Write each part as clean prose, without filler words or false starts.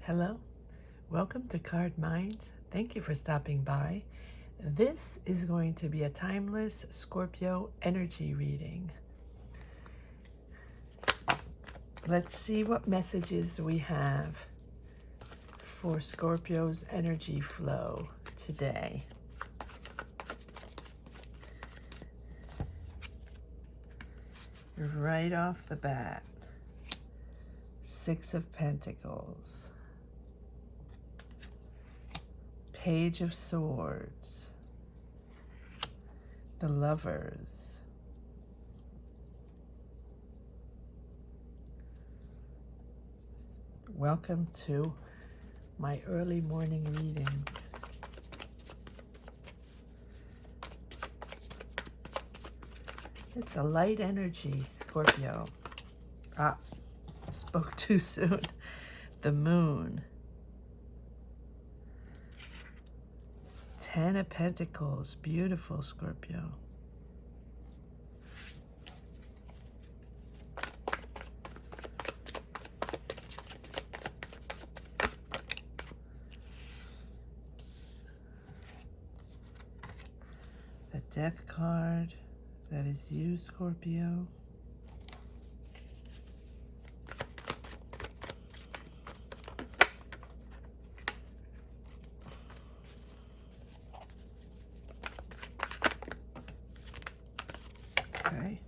Hello, welcome to Card Minds. Thank you for stopping by. This is going to be a timeless Scorpio energy reading. Let's see what messages we have for Scorpio's energy flow today. Right off the bat, Six of Pentacles. Page of Swords, the Lovers, welcome to my early morning readings. It's a light energy, Scorpio. Spoke too soon. The Moon. Ten of Pentacles, beautiful, Scorpio. The Death card, that is you, Scorpio. Okay.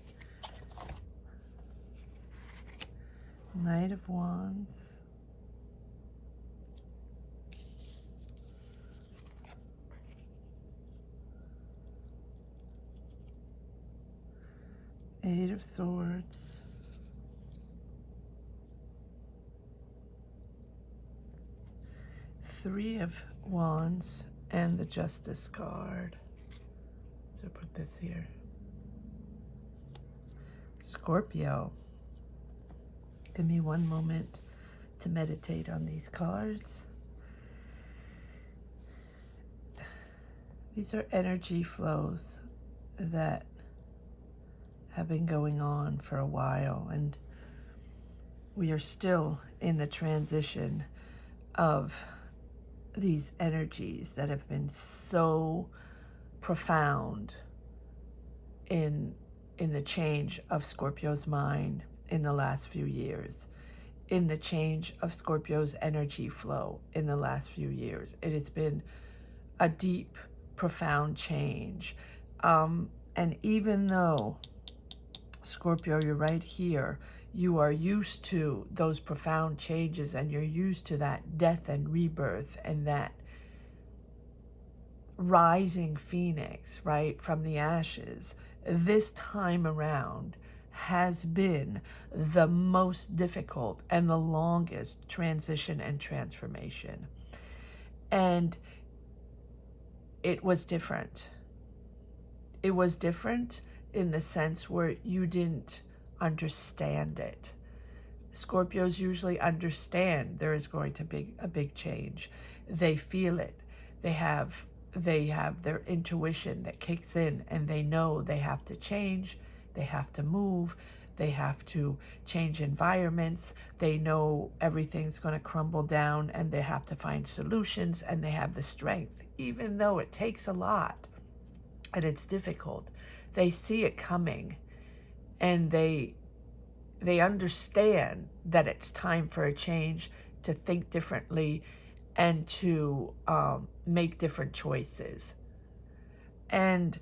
Knight of Wands. Eight of Swords. Three of Wands and the Justice card. So put this here. Scorpio. Give me one moment to meditate on these cards. These are energy flows that have been going on for a while, and we are still in the transition of these energies that have been so profound in the change of Scorpio's mind in the last few years, in the change of Scorpio's energy flow in the last few years. It has been a deep, profound change. And even though, Scorpio, you're right here, you are used to those profound changes and you're used to that death and rebirth and that rising phoenix, right, from the ashes, this time around has been the most difficult and the longest transition and transformation. And it was different. It was different in the sense where you didn't understand it. Scorpios usually understand there is going to be a big change. They feel it. They have their intuition that kicks in, and they know they have to change, they have to move, they have to change environments. They know everything's going to crumble down and they have to find solutions, and they have the strength, even though it takes a lot and it's difficult. They see it coming, and they understand that it's time for a change, to think differently, and to make different choices. And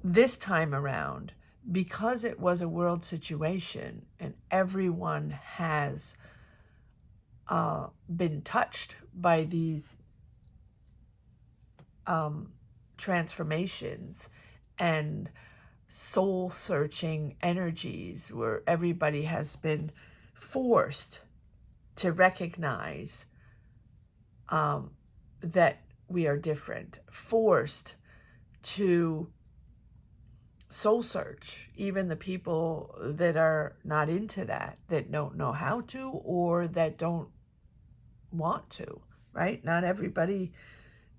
this time around, because it was a world situation and everyone has been touched by these transformations and soul-searching energies, where everybody has been forced to recognize that we are different, forced to soul search, even the people that are not into that don't know how to, or that don't want to, right? Not everybody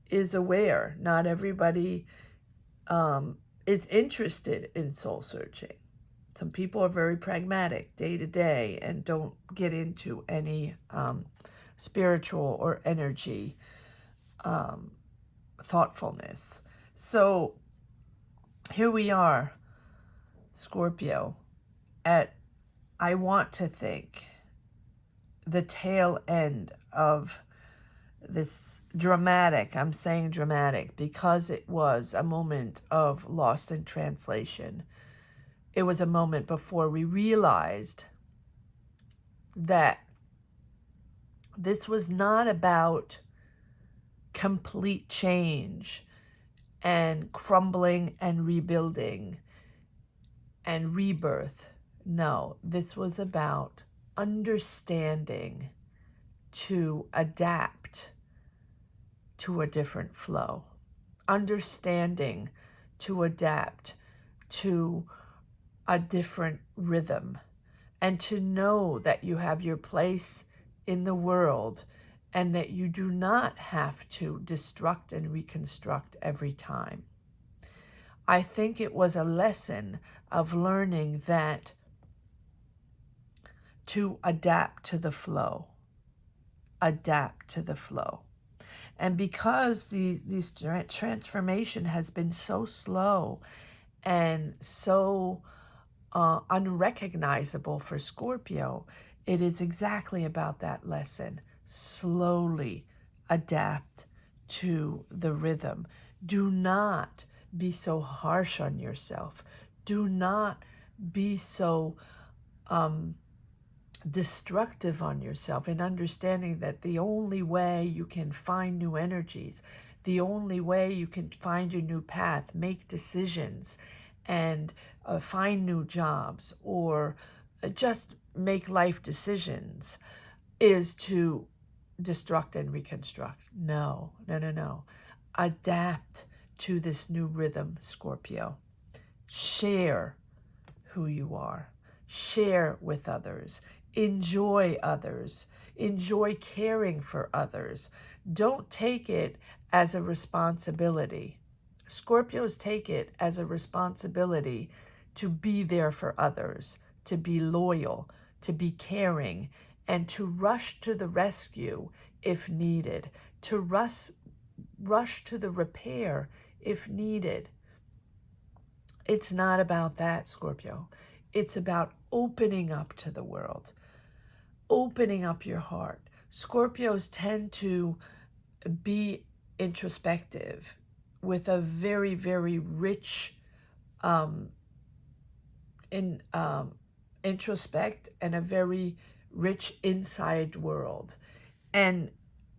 is aware. Not everybody is interested in soul searching. Some people are very pragmatic day to day and don't get into any spiritual or energy thoughtfulness. So here we are, Scorpio, at, I want to think, the tail end of this dramatic, I'm saying dramatic because it was a moment of lost in translation. It was a moment before we realized that this was not about complete change and crumbling and rebuilding and rebirth. No, this was about understanding to adapt to a different flow, understanding to adapt to a different rhythm, and to know that you have your place in the world and that you do not have to destruct and reconstruct every time. I think it was a lesson of learning that to adapt to the flow, adapt to the flow. And because this transformation has been so slow and so unrecognizable for Scorpio, it is exactly about that lesson. Slowly adapt to the rhythm. Do not be so harsh on yourself. Do not be so destructive on yourself, in understanding that the only way you can find new energies, the only way you can find your new path, make decisions, and find new jobs, or just make life decisions, is to destruct and reconstruct. No, no, no, no. Adapt to this new rhythm, Scorpio. Share who you are. Share with others. Enjoy others. Enjoy caring for others. Don't take it as a responsibility. Scorpios take it as a responsibility to be there for others, to be loyal, to be caring, and to rush to the rescue if needed, to rush to the repair if needed. It's not about that, Scorpio. It's about opening up to the world, opening up your heart. Scorpios tend to be introspective with a very, very rich introspect and a very rich inside world, and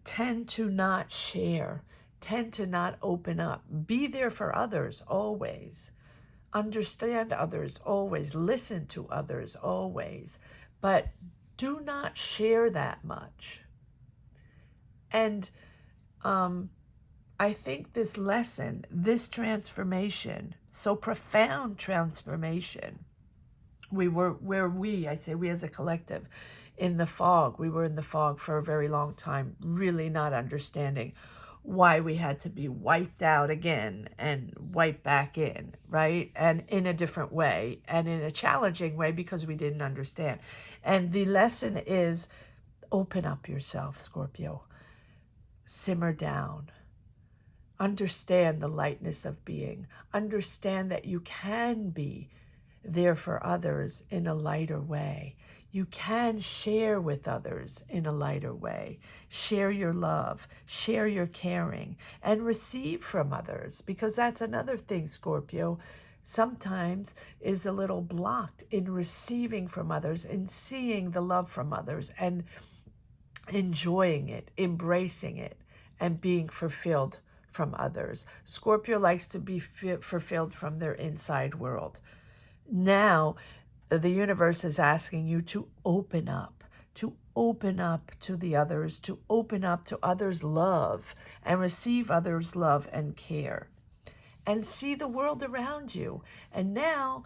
tend to not share, tend to not open up. Be there for others always. Understand others always. Listen to others always. But do not share that much. And I think this lesson, this transformation, so profound transformation, I say we as a collective, in the fog. We were in the fog for a very long time, really not understanding why we had to be wiped out again and wiped back in, right? And in a different way and in a challenging way because we didn't understand. And the lesson is open up yourself, Scorpio. Simmer down. Understand the lightness of being. Understand that you can be there for others in a lighter way. You can share with others in a lighter way. Share your love, share your caring, and receive from others. Because that's another thing, Scorpio, sometimes is a little blocked in receiving from others and seeing the love from others and enjoying it, embracing it, and being fulfilled from others. Scorpio likes to be fulfilled from their inside world. Now, the universe is asking you to open up to the others, to open up to others' love and receive others' love and care and see the world around you. And now,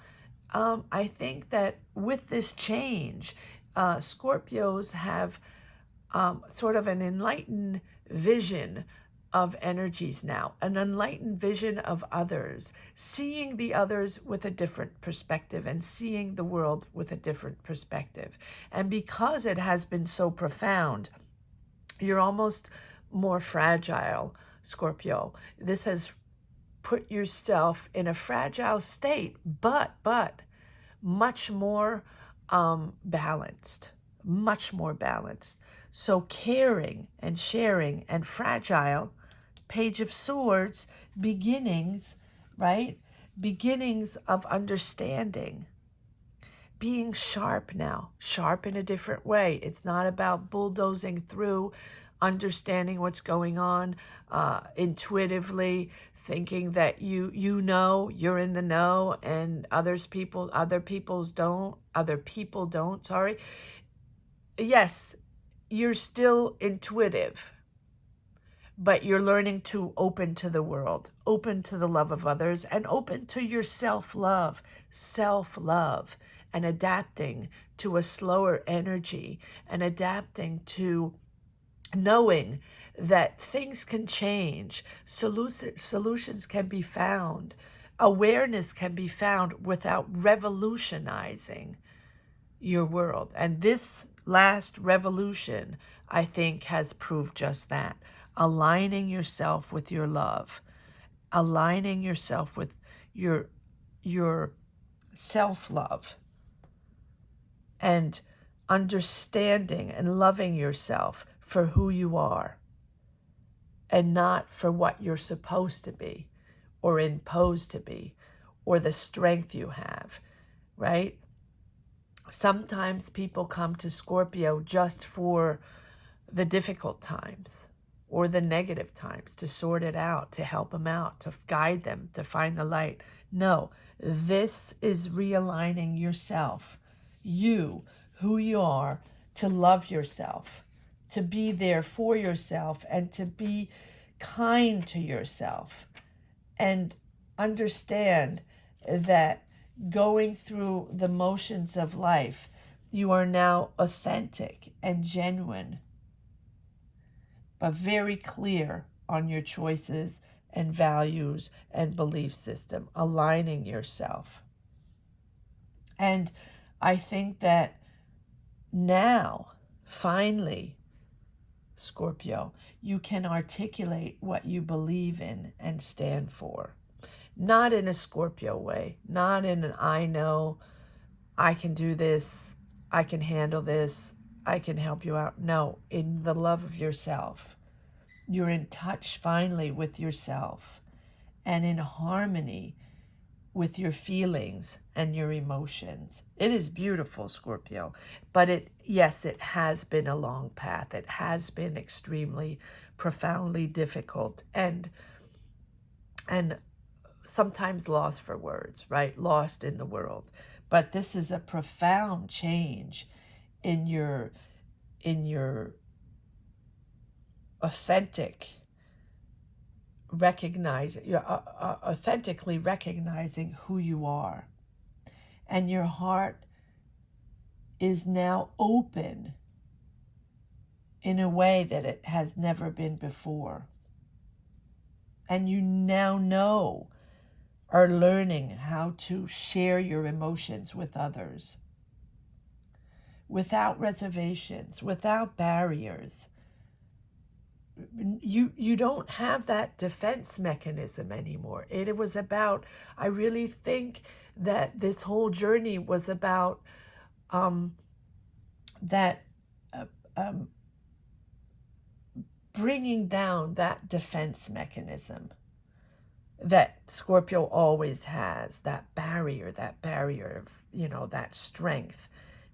I think that with this change, Scorpios have sort of an enlightened vision of energies now, an enlightened vision of others, seeing the others with a different perspective and seeing the world with a different perspective. And because it has been so profound, You're almost more fragile, Scorpio. This has put yourself in a fragile state, but much more balanced, much more balanced. So caring and sharing and fragile, Page of Swords, beginnings, right? Beginnings of understanding. Being sharp now, sharp in a different way. It's not about bulldozing through, understanding what's going on intuitively, thinking that you know you're in the know and other people don't, sorry. Yes, you're still intuitive, but you're learning to open to the world, open to the love of others, and open to your self-love, and adapting to a slower energy, and adapting to knowing that things can change, solutions can be found, awareness can be found without revolutionizing your world. And this last revolution, I think, has proved just that. Aligning yourself with your love, aligning yourself with your self-love, and understanding and loving yourself for who you are and not for what you're supposed to be or imposed to be or the strength you have, right? Sometimes people come to Scorpio just for the difficult times or the negative times, to sort it out, to help them out, to guide them, to find the light. No, this is realigning yourself, you, who you are, to love yourself, to be there for yourself, and to be kind to yourself, and understand that going through the motions of life, you are now authentic and genuine, but very clear on your choices and values and belief system, aligning yourself. And I think that now, finally, Scorpio, you can articulate what you believe in and stand for. Not in a Scorpio way, not in an I know, I can do this, I can handle this, I can help you out. No, in the love of yourself. You're in touch finally with yourself and in harmony with your feelings and your emotions. It is beautiful, Scorpio, but yes, it has been a long path. It has been extremely, profoundly difficult and sometimes lost for words, right? Lost in the world. But this is a profound change in your authentic authentically recognizing who you are. And your heart is now open in a way that it has never been before. And you now are learning how to share your emotions with others without reservations, without barriers. You don't have that defense mechanism anymore. It was about, I really think that this whole journey was about bringing down that defense mechanism that Scorpio always has, that barrier of, that strength,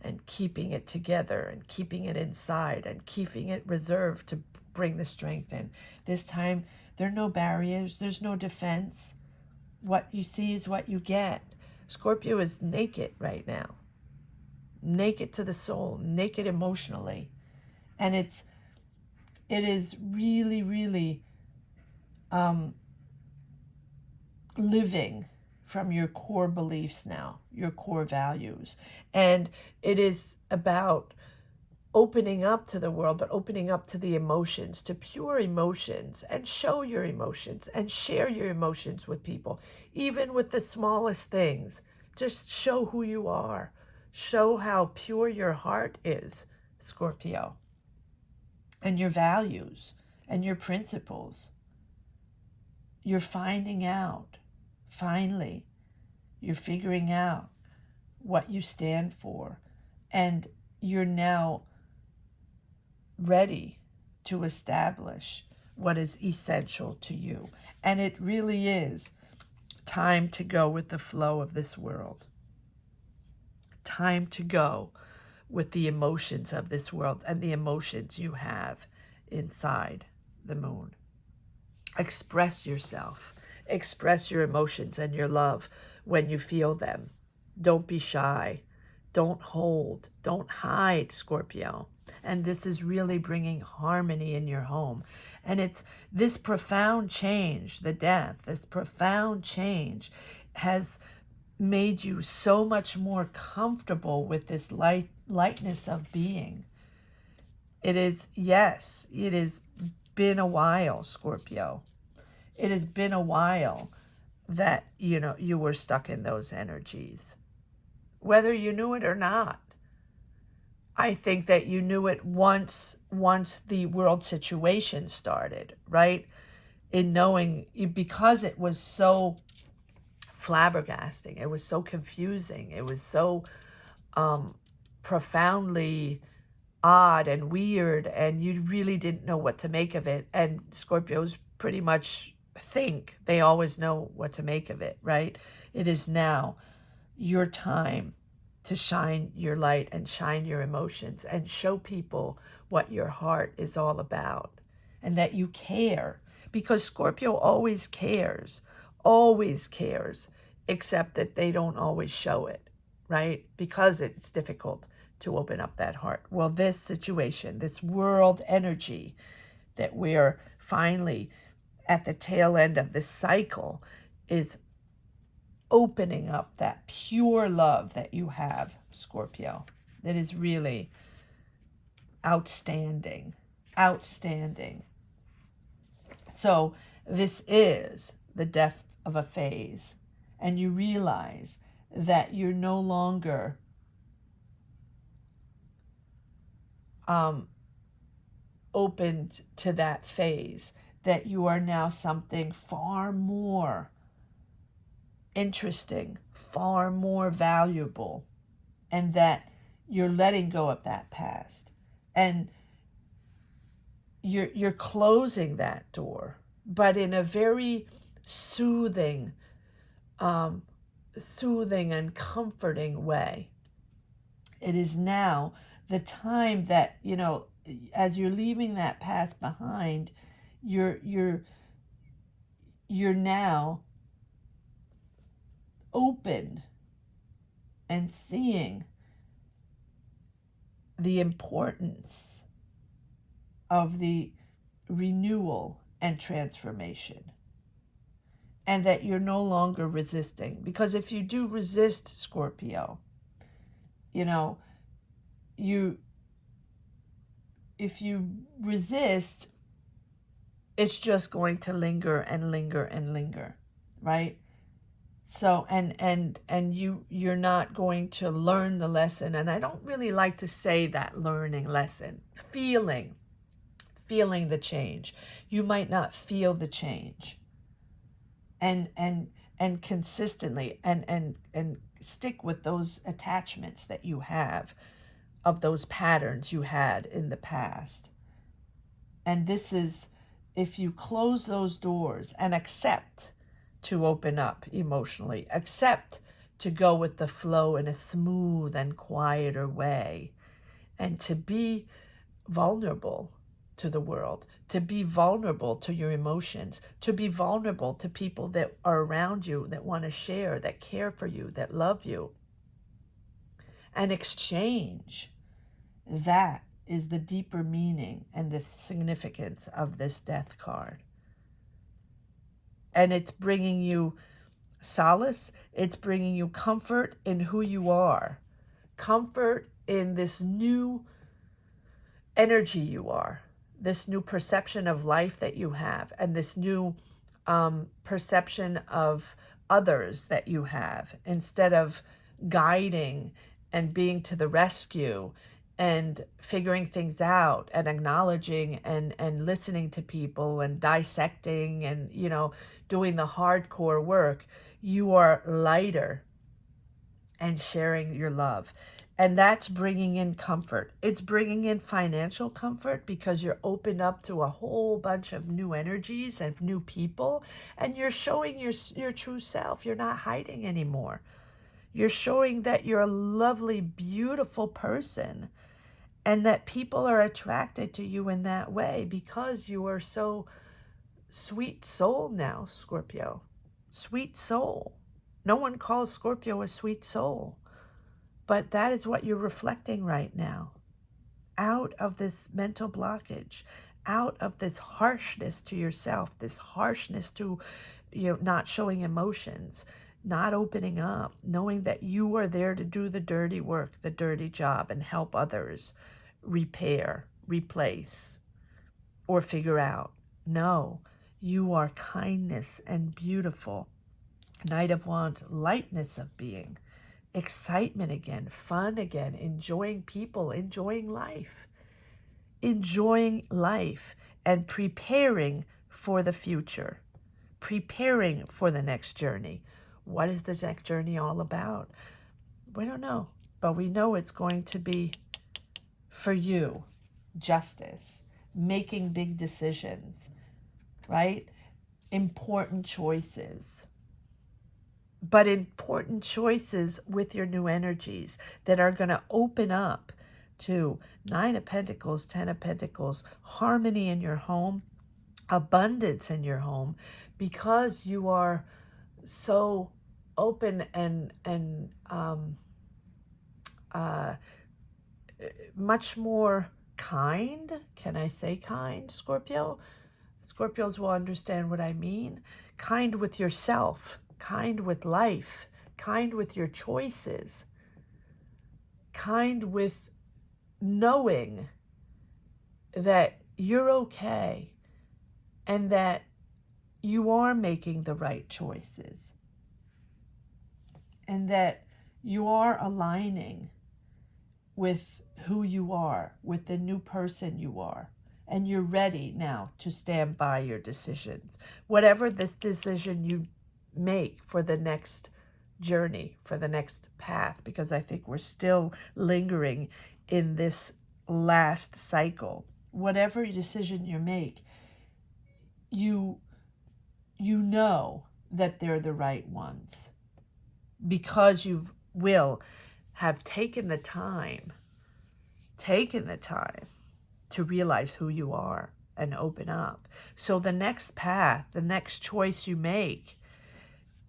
and keeping it together and keeping it inside and keeping it reserved to bring the strength in. This time, there are no barriers, there's no defense. What you see is what you get. Scorpio is naked right now. Naked to the soul, naked emotionally. And it is really, really living from your core beliefs now, your core values. And it is about opening up to the world, but opening up to the emotions, to pure emotions, and show your emotions and share your emotions with people, even with the smallest things. Just show who you are. Show how pure your heart is, Scorpio. and your values and your principles. You're finding out, finally, you're figuring out what you stand for, and you're now ready to establish what is essential to you. And it really is time to go with the flow of this world. Time to go with the emotions of this world and the emotions you have inside the moon. Express yourself. Express your emotions and your love when you feel them. Don't be shy. Don't hold. Don't hide, Scorpio. And this is really bringing harmony in your home. And it's this profound change, the death, this profound change has made you so much more comfortable with this lightness of being. It is, yes, it has been a while, Scorpio. It has been a while that, you were stuck in those energies, whether you knew it or not. I think that you knew it once the world situation started, right? In knowing, because it was so flabbergasting, it was so confusing, it was so profoundly odd and weird, and you really didn't know what to make of it. And Scorpios pretty much think they always know what to make of it, right? It is now your time to shine your light and shine your emotions and show people what your heart is all about, and that you care, because Scorpio always cares, except that they don't always show it, right? Because it's difficult to open up that heart. Well, this situation, this world energy that we're finally at the tail end of this cycle, is opening up that pure love that you have, Scorpio. That is really outstanding. So this is the death of a phase, and you realize that you're no longer opened to that phase, that you are now something far more interesting, far more valuable, and that you're letting go of that past, and you're closing that door, but in a very soothing and comforting way. It is now the time that, as you're leaving that past behind, you're now open and seeing the importance of the renewal and transformation, and that you're no longer resisting. Because if you do resist, Scorpio, if you resist, it's just going to linger and linger and linger, right? So, and you're not going to learn the lesson. And I don't really like to say that learning lesson, feeling the change. You might not feel the change. And consistently and stick with those attachments that you have, of those patterns you had in the past. And this is, if you close those doors and accept to open up emotionally, accept to go with the flow in a smooth and quieter way, and to be vulnerable to the world, to be vulnerable to your emotions, to be vulnerable to people that are around you, that want to share, that care for you, that love you, and exchange. That is the deeper meaning and the significance of this death card. And it's bringing you solace. It's bringing you comfort in who you are. Comfort in this new energy you are. This new perception of life that you have. And this new perception of others that you have. Instead of guiding and being to the rescue and figuring things out and acknowledging and listening to people and dissecting and, you know, doing the hardcore work, you are lighter and sharing your love. And that's bringing in comfort. It's bringing in financial comfort because you're opened up to a whole bunch of new energies and new people, and you're showing your true self. You're not hiding anymore. You're showing that you're a lovely, beautiful person, and that people are attracted to you in that way because you are so sweet soul now, Scorpio. Sweet soul. No one calls Scorpio a sweet soul, but that is what you're reflecting right now. Out of this mental blockage, out of this harshness to yourself, this harshness to, you know, not showing emotions, not opening up, knowing that you are there to do the dirty work, the dirty job, and help others repair, replace, or figure out. No, you are kindness and beautiful. Knight of Wands, lightness of being, excitement again, fun again, enjoying people, enjoying life, and preparing for the future, preparing for the next journey. What is the next journey all about? We don't know, but we know it's going to be for you, justice, making big decisions, right? Important choices, but important choices with your new energies that are going to open up to 9 of Pentacles, 10 of Pentacles, harmony in your home, abundance in your home, because you are so open and much more kind. Can I say kind, Scorpio? Scorpios will understand what I mean. Kind with yourself, kind with life, kind with your choices, kind with knowing that you're okay and that you are making the right choices and that you are aligning with who you are, with the new person you are. And you're ready now to stand by your decisions. Whatever this decision you make for the next journey, for the next path, because I think we're still lingering in this last cycle. Whatever decision you make, you know that they're the right ones because you will have taken the time to realize who you are and open up. So the next path, the next choice you make,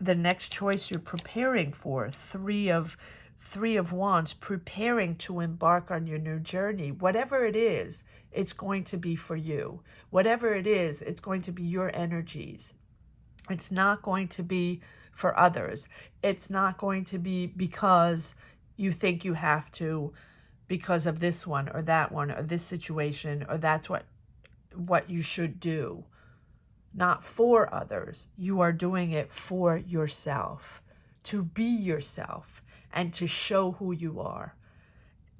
the next choice you're preparing for, three of Wands, preparing to embark on your new journey. Whatever it is, it's going to be for you. Whatever it is, it's going to be your energies. It's not going to be for others. It's not going to be because you think you have to, because of this one or that one or this situation, or that's what you should do. Not for others. You are doing it for yourself, to be yourself and to show who you are,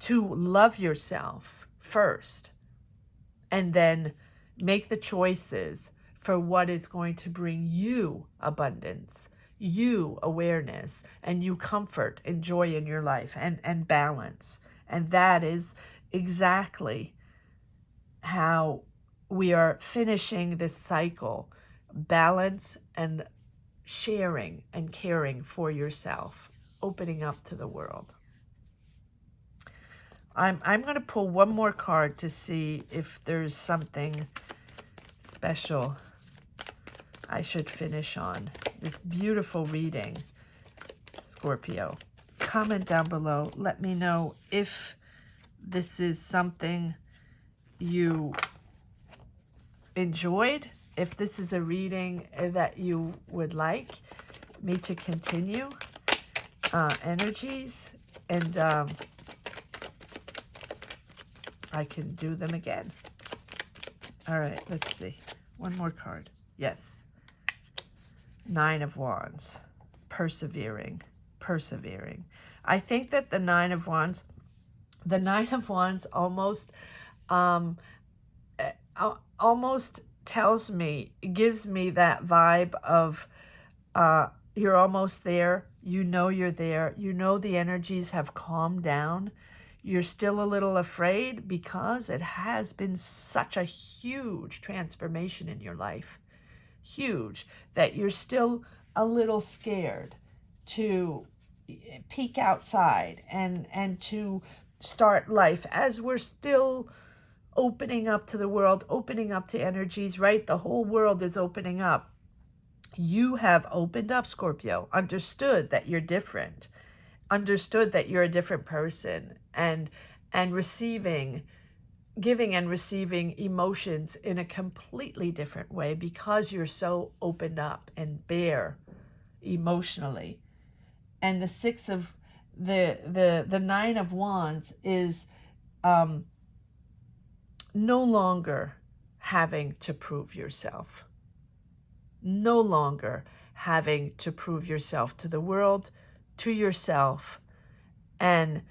to love yourself first, and then make the choices for what is going to bring you abundance, you awareness, and you comfort and joy in your life and balance. And that is exactly how we are finishing this cycle. Balance and sharing and caring for yourself, opening up to the world. I'm going to pull one more card to see if there's something special I should finish on this beautiful reading, Scorpio. Comment down below. Let me know if this is something you enjoyed, if this is a reading that you would like me to continue, energies, and I can do them again. All right, let's see. One more card. Yes. 9 of Wands. Persevering. I think that the 9 of Wands The Nine of Wands um, almost tells me, gives me that vibe of you're almost there. You know you're there. You know the energies have calmed down. You're still a little afraid because it has been such a huge transformation in your life. Huge, that you're still a little scared to peek outside and to start life as we're still opening up to the world, opening up to energies, right? The whole world is opening up. You have opened up, Scorpio, understood that you're different, understood that you're a different person, and receiving, giving and receiving emotions in a completely different way because you're so opened up and bare emotionally. And the six of the Nine of Wands is no longer having to prove yourself, no longer having to prove yourself to the world, to yourself, and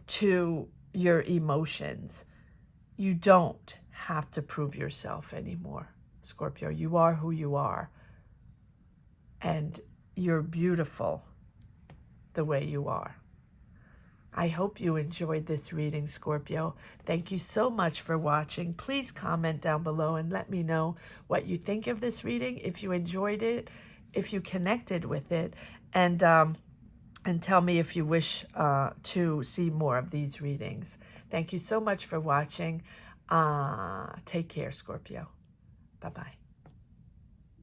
to your emotions. You don't have to prove yourself anymore, Scorpio. You are who you are, and you're beautiful the way you are. I hope you enjoyed this reading, Scorpio. Thank you so much for watching. Please comment down below and let me know what you think of this reading, if you enjoyed it, if you connected with it, and tell me if you wish to see more of these readings. Thank you so much for watching. Take care, Scorpio. Bye-bye.